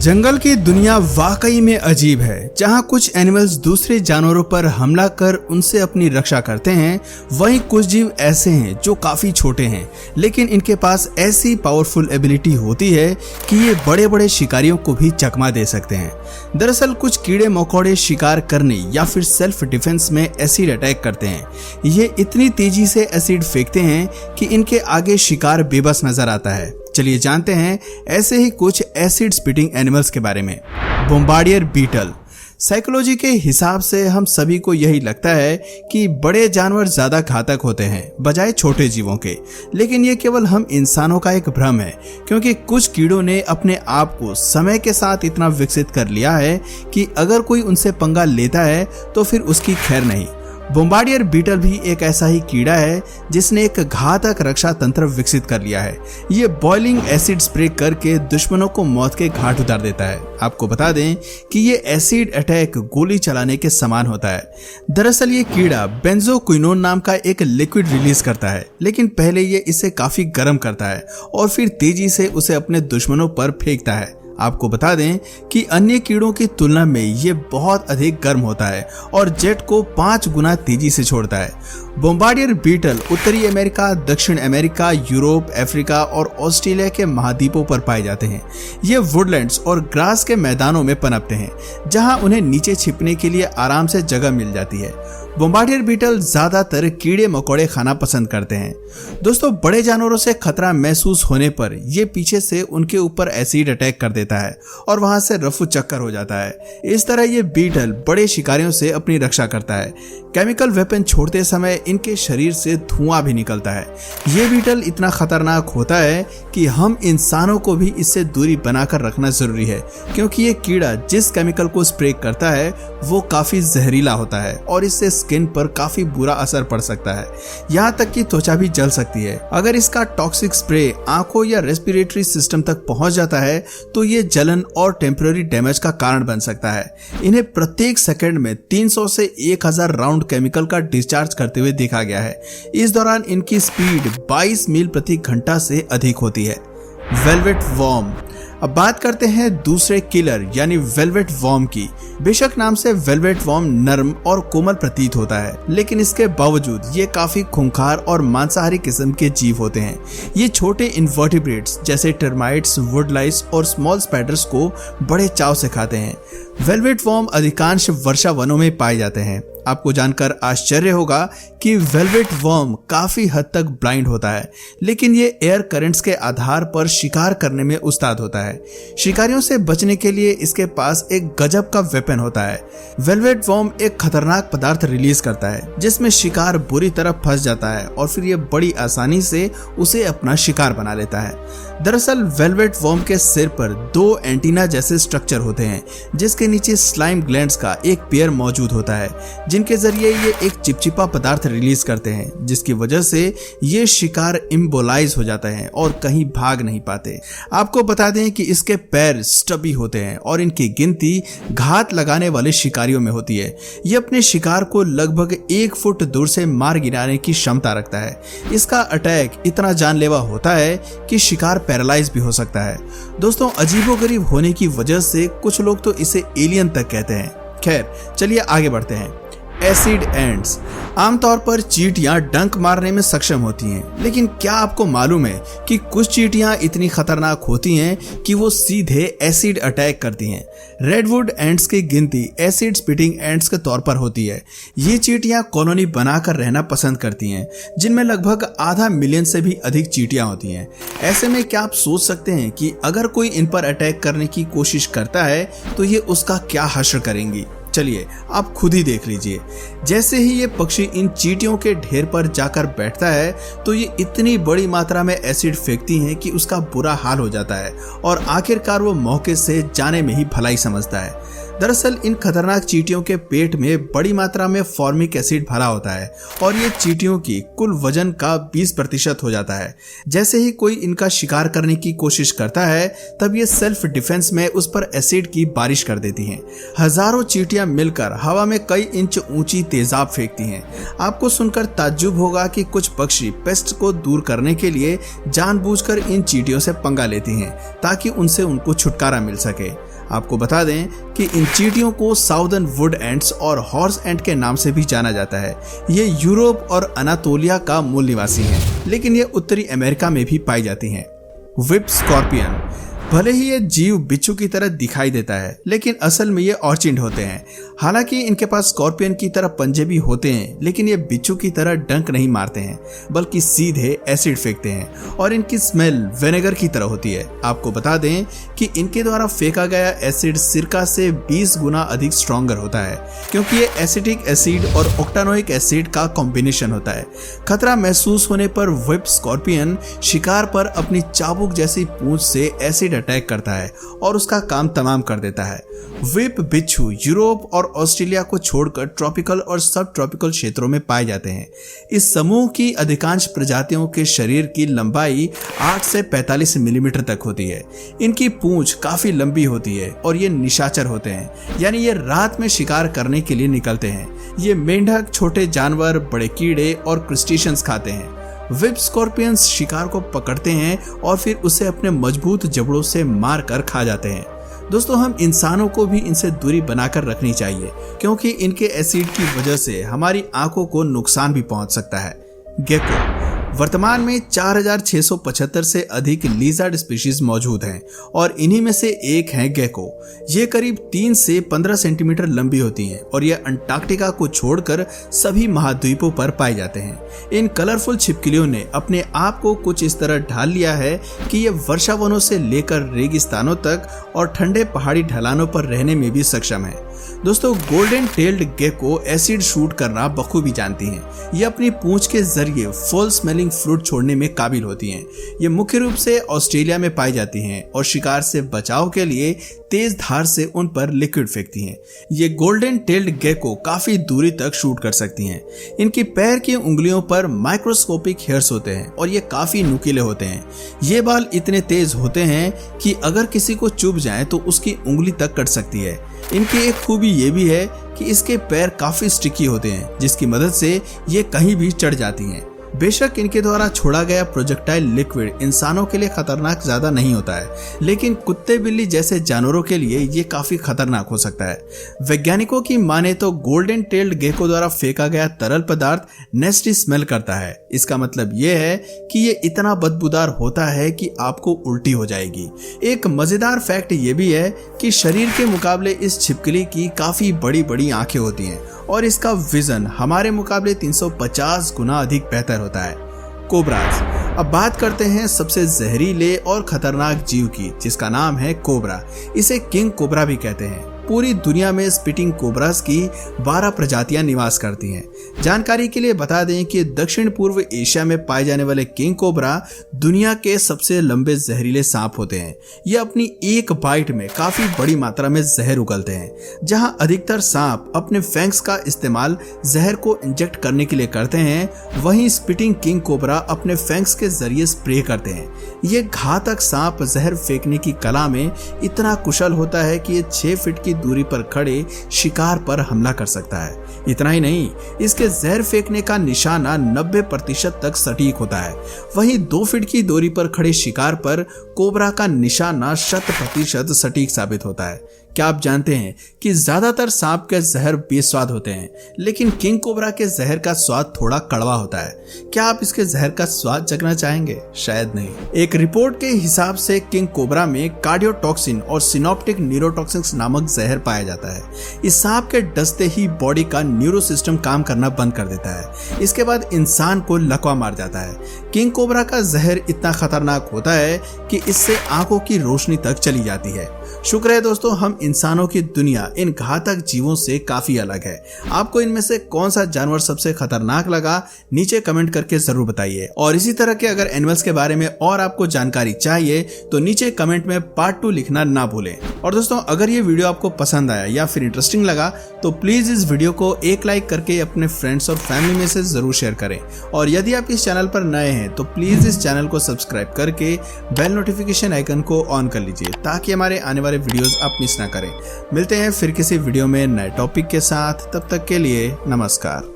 जंगल की दुनिया वाकई में अजीब है। जहां कुछ एनिमल्स दूसरे जानवरों पर हमला कर उनसे अपनी रक्षा करते हैं, वहीं कुछ जीव ऐसे हैं जो काफी छोटे हैं, लेकिन इनके पास ऐसी पावरफुल एबिलिटी होती है कि ये बड़े बड़े शिकारियों को भी चकमा दे सकते हैं। दरअसल कुछ कीड़े मकोड़े शिकार करने या फिर सेल्फ डिफेंस में एसिड अटैक करते हैं। ये इतनी तेजी से एसिड फेंकते हैं कि इनके आगे शिकार बेबस नजर आता है। चलिए जानते हैं ऐसे ही कुछ एसिड स्पिटिंग एनिमल्स के बारे में। Bombardier beetle. साइकोलॉजी के हिसाब से हम सभी को यही लगता है कि बड़े जानवर ज्यादा घातक होते हैं बजाय छोटे जीवों के, लेकिन ये केवल हम इंसानों का एक भ्रम है, क्योंकि कुछ कीड़ों ने अपने आप को समय के साथ इतना विकसित कर लिया है कि अगर कोई उनसे पंगा लेता है तो फिर उसकी खैर नहीं। बोम्बार्डियर बीटल भी एक ऐसा ही कीड़ा है जिसने एक घातक रक्षा तंत्र विकसित कर लिया है। ये बॉइलिंग एसिड स्प्रे करके दुश्मनों को मौत के घाट उतार देता है। आपको बता दें कि ये एसिड अटैक गोली चलाने के समान होता है। दरअसल ये कीड़ा बेंजोक्विनोन नाम का एक लिक्विड रिलीज करता है, लेकिन पहले ये इसे काफी गर्म करता है और फिर तेजी से उसे अपने दुश्मनों पर फेंकता है। आपको बता दें कि अन्य कीड़ों की तुलना में ये बहुत अधिक गर्म होता है और जेट को 5 गुना तेजी से छोड़ता है। बोम्बार्डियर बीटल उत्तरी अमेरिका, दक्षिण अमेरिका, यूरोप, अफ्रीका और ऑस्ट्रेलिया के महाद्वीपों पर पाए जाते हैं। ये वुडलैंड्स और ग्रास के मैदानों में पनपते हैं, जहां उन्हें नीचे छिपने के लिए आराम से जगह मिल जाती है। बोम्बार्डियर बीटल ज्यादातर कीड़े मकोड़े खाना पसंद करते हैं। दोस्तों, बड़े जानवरों से खतरा महसूस होने पर ये पीछे से उनके ऊपर एसिड अटैक कर देता है और वहां से रफू चक्कर हो जाता है। इस तरह ये बीटल बड़े शिकारियों से अपनी रक्षा करता है। केमिकल वेपन छोड़ते समय इनके शरीर से धुआं भी निकलता है। ये बीटल इतना खतरनाक होता है कि हम इंसानों को भी इससे दूरी बनाकर रखना जरूरी है, क्योंकि ये कीड़ा जिस केमिकल को स्प्रे करता है वो काफी जहरीला होता है और इससे स्किन पर काफी बुरा असर पड़ सकता है। यहाँ तक कि त्वचा भी जल सकती है। अगर इसका टॉक्सिक स्प्रे आंखों या रेस्पिरेटरी सिस्टम तक पहुंच जाता है तो ये जलन और टेम्पररी डैमेज का कारण बन सकता है। इन्हें प्रत्येक सेकंड में 300 से 1000 राउंड केमिकल का डिस्चार्ज करते हुए देखा गया है। इस दौरान इनकी स्पीड 22 मील प्रति घंटा से अधिक होती है। Velvet worm. अब बात करते हैं दूसरे किलर यानी वेलवेट वॉर्म की। बेशक नाम से वेलवेट वॉर्म नर्म और कोमल प्रतीत होता है, लेकिन इसके बावजूद ये काफी खूंखार और मांसाहारी किस्म के जीव होते हैं। ये छोटे इन्वर्टिब्रेट्स जैसे टर्माइट्स, वुडलाइस और स्मॉल स्पाइडर्स को बड़े चाव से खाते हैं। वेलवेट वॉर्म अधिकांश वर्षा वनों में पाए जाते हैं। आपको जानकर आश्चर्य होगा कि वेलवेट वॉर्म काफी हद तक ब्लाइंड होता है, लेकिन ये एयर करंट्स के आधार पर शिकार करने में उस्ताद होता है। शिकारियों से बचने के लिए इसके पास एक गजब का वेपन होता है। वेलवेट वॉर्म एक खतरनाक पदार्थ रिलीज करता है जिसमें शिकार बुरी तरह फंस जाता है और फिर ये बड़ी आसानी से उसे अपना शिकार बना लेता है। दरअसल वेलवेट वॉर्म के सिर पर 2 एंटीना जैसे स्ट्रक्चर होते हैं, जिसके नीचे स्लाइम ग्लैंड्स का एक पेयर मौजूद होता है, जिनके जरिए ये एक चिपचिपा पदार्थ रिलीज करते हैं, जिसकी वजह से ये शिकार इम्बोलाइज हो जाते हैं और कहीं भाग नहीं पाते। आपको बता दें कि इसके पैर स्टबी होते हैं और इनकी गिनती घात लगाने वाले शिकारियों में होती है। ये अपने शिकार को लगभग 1 फुट दूर से मार गिराने की क्षमता रखता है। इसका अटैक इतना जानलेवा होता है कि शिकार पैरालाइज भी हो सकता है। दोस्तों, अजीबोगरीब होने की वजह से कुछ लोग तो इसे एलियन तक कहते हैं। खैर, चलिए आगे बढ़ते हैं। Acid ants. आमतौर पर चींटियां डंक मारने में सक्षम होती हैं, लेकिन क्या आपको मालूम है कि कुछ चींटियां इतनी खतरनाक होती हैं कि वो सीधे एसिड अटैक करती हैं। रेडवुड एंट्स की गिनती एसिड स्पिटिंग एंट्स के तौर पर होती है। ये चींटियां कॉलोनी बनाकर रहना पसंद करती हैं, जिनमें लगभग आधा मिलियन से भी अधिक चींटियां होती हैं। ऐसे में क्या आप सोच सकते हैं कि अगर कोई इन पर अटैक करने की कोशिश करता है तो ये उसका क्या हश्र करेंगी? चलिए आप खुद ही देख लीजिए। जैसे ही ये पक्षी इन चींटियों के ढेर पर जाकर बैठता है तो ये इतनी बड़ी मात्रा में एसिड फेंकती हैं कि उसका बुरा हाल हो जाता है और आखिरकार वो मौके से जाने में ही भलाई समझता है। दरअसल इन खतरनाक चींटियों के पेट में बड़ी मात्रा में फॉर्मिक एसिड भरा होता है और ये चींटियों की कुल वजन का 20% हो जाता है। जैसे ही कोई इनका शिकार करने की कोशिश करता है तब ये सेल्फ डिफेंस में उस पर एसिड की बारिश कर देती हैं। हजारों चींटियां मिलकर हवा में कई इंच ऊंची तेजाब फेंकती हैं। आपको सुनकर ताज्जुब होगा कि कुछ पक्षी पेस्ट को दूर करने के लिए जानबूझकर इन चींटियों से पंगा लेती हैं ताकि उनसे उनको छुटकारा मिल सके। आपको बता दें कि इन चींटियों को साउदर्न वुड एंट्स और हॉर्स एंट के नाम से भी जाना जाता है। ये यूरोप और अनातोलिया का मूल निवासी हैं, लेकिन ये उत्तरी अमेरिका में भी पाई जाती हैं। व्हिप स्कॉर्पियन, भले ही ये जीव बिच्छू की तरह दिखाई देता है, लेकिन असल में ये ऑर्चिड होते हैं। हालांकि इनके पास स्कॉर्पियन की तरह पंजे भी होते हैं, लेकिन ये बिच्छू की तरह डंक नहीं मारते हैं, बल्कि सीधे एसिड फेंकते हैं और इनकी स्मेल विनेगर की तरह होती है। आपको बता दें कि इनके द्वारा फेंका गया एसिड सिरका से 20 गुना अधिक स्ट्रॉन्गर होता है, क्योंकि ये एसिटिक एसिड और ऑक्टानोइक एसिड का कॉम्बिनेशन होता है। खतरा महसूस होने पर व्हिप स्कॉर्पियन शिकार पर अपनी चाबुक जैसी पूंछ से एसिड अटैक करता है और उसका काम तमाम कर देता है। व्हिप बिच्छू यूरोप और ऑस्ट्रेलिया को छोड़कर ट्रॉपिकल और सब ट्रॉपिकल क्षेत्रों में पाए जाते हैं। इस समूह की अधिकांश प्रजातियों के शरीर की लंबाई 8 से 45 मिलीमीटर तक होती है। इनकी पूंछ काफी लंबी होती है और ये निशाचर होते हैं, यानी ये रात में शिकार करने के लिए निकलते हैं। ये मेंढक, छोटे जानवर, बड़े कीड़े और क्रस्टेशियंस खाते हैं। व्हिप स्कॉर्पियंस शिकार को पकड़ते हैं और फिर उसे अपने मजबूत जबड़ों से मारकर खा जाते हैं। दोस्तों, हम इंसानों को भी इनसे दूरी बनाकर रखनी चाहिए, क्योंकि इनके एसिड की वजह से हमारी आंखों को नुकसान भी पहुंच सकता है। गेको, वर्तमान में 4675 से अधिक लिजर्ड स्पीशीज मौजूद हैं और इन्हीं में से एक है गेको। ये करीब 3 से 15 सेंटीमीटर लंबी होती हैं और ये अंटार्कटिका को छोड़कर सभी महाद्वीपों पर पाए जाते हैं। इन कलरफुल छिपकलियों ने अपने आप को कुछ इस तरह ढाल लिया है कि ये वर्षावनों से लेकर रेगिस्तानों तक और ठंडे पहाड़ी ढलानों पर रहने में भी सक्षम है। दोस्तों, golden tailed gecko acid shoot करना बखूबी जानती हैं। ये अपनी पूंछ के जरिए फुल स्मेलिंग फ्लूइड छोड़ने में काबिल होती हैं। ये मुख्य रूप से ऑस्ट्रेलिया में पाई जाती हैं और शिकार से बचाव के लिए तेज धार से उन पर लिक्विड फेंकती हैं। ये गोल्डन टेल्ड गेको काफी दूरी तक शूट कर सकती हैं। इनकी पैर की उंगलियों पर माइक्रोस्कोपिक हेयर्स होते हैं और ये काफी नुकीले होते हैं। ये बाल इतने तेज होते हैं कि अगर किसी को चुभ जाए तो उसकी उंगली तक कट सकती है। इनकी एक खूबी ये भी है कि इसके पैर काफी स्टिकी होते हैं, जिसकी मदद से ये कहीं भी चढ़ जाती हैं। बेशक इनके द्वारा छोड़ा गया प्रोजेक्टाइल लिक्विड इंसानों के लिए खतरनाक ज्यादा नहीं होता है, लेकिन कुत्ते बिल्ली जैसे जानवरों के लिए ये काफी खतरनाक हो सकता है। वैज्ञानिकों की माने तो गोल्डन टेल्ड गेको द्वारा फेंका गया तरल पदार्थ नेस्टी स्मेल करता है। इसका मतलब ये है कि ये इतना बदबूदार होता है कि आपको उल्टी हो जाएगी। एक मजेदार फैक्ट ये भी है कि शरीर के मुकाबले इस छिपकली की काफी बड़ी बड़ी आंखें होती हैं और इसका विजन हमारे मुकाबले 350 गुना अधिक बेहतर होता है। कोबराज, अब बात करते हैं सबसे जहरीले और खतरनाक जीव की, जिसका नाम है कोबरा। इसे किंग कोबरा भी कहते हैं। पूरी दुनिया में स्पिटिंग कोबरास की 12 प्रजातियां निवास करती हैं। जानकारी के लिए बता दें कि दक्षिण पूर्व एशिया में पाए जाने वाले किंग कोबरा दुनिया के सबसे लंबे जहरीले सांप होते हैं। ये अपनी एक बाइट में काफी बड़ी मात्रा में जहर उगलते हैं। जहां अधिकतर सांप अपने फैंक्स का इस्तेमाल जहर को इंजेक्ट करने के लिए करते हैं, वहीं स्पिटिंग किंग कोबरा अपने फैंक्स के जरिए स्प्रे करते हैं। ये घातक सांप जहर फेंकने की कला में इतना कुशल होता है कि ये 6 फीट की दूरी पर खड़े शिकार पर हमला कर सकता है। इतना ही नहीं, इसके जहर फेंकने का निशाना 90% तक सटीक होता है। वहीं 2 फीट की दूरी पर खड़े शिकार पर कोबरा का निशाना 100% सटीक साबित होता है। क्या आप जानते हैं कि ज्यादातर सांप के जहर बेस्वाद होते हैं, लेकिन किंग कोबरा के जहर का स्वाद थोड़ा कड़वा होता है। क्या आप इसके जहर का स्वाद चखना चाहेंगे? शायद नहीं। एक रिपोर्ट के हिसाब से किंग कोबरा में कार्डियोटॉक्सिन और सिनोप्टिक न्यूरोटॉक्सिन्स नामक जहर पाया जाता है। इस सांप के डसते ही बॉडी का न्यूरो सिस्टम काम करना बंद कर देता है। इसके बाद इंसान को लकवा मार जाता है। किंग कोबरा का जहर इतना खतरनाक होता है कि इससे आंखों की रोशनी तक चली जाती है। शुक्र है दोस्तों, हम इंसानों की दुनिया इन घातक जीवों से काफी अलग है। आपको इनमें से कौन सा जानवर सबसे खतरनाक लगा, नीचे कमेंट करके जरूर बताइए। और इसी तरह के अगर एनिमल्स के बारे में और आपको जानकारी चाहिए तो नीचे कमेंट में पार्ट 2 लिखना ना भूलें। और दोस्तों, अगर ये वीडियो आपको पसंद आया या फिर इंटरेस्टिंग लगा तो प्लीज इस वीडियो को एक लाइक करके अपने फ्रेंड्स और फैमिली में से जरूर शेयर करें। और यदि आप इस चैनल पर नए हैं तो प्लीज इस चैनल को सब्सक्राइब करके बेल नोटिफिकेशन आइकन को ऑन कर लीजिए, ताकि हमारे आने वाले वीडियोस आप मिस ना करें। मिलते हैं फिर किसी वीडियो में नए टॉपिक के साथ। तब तक के लिए नमस्कार।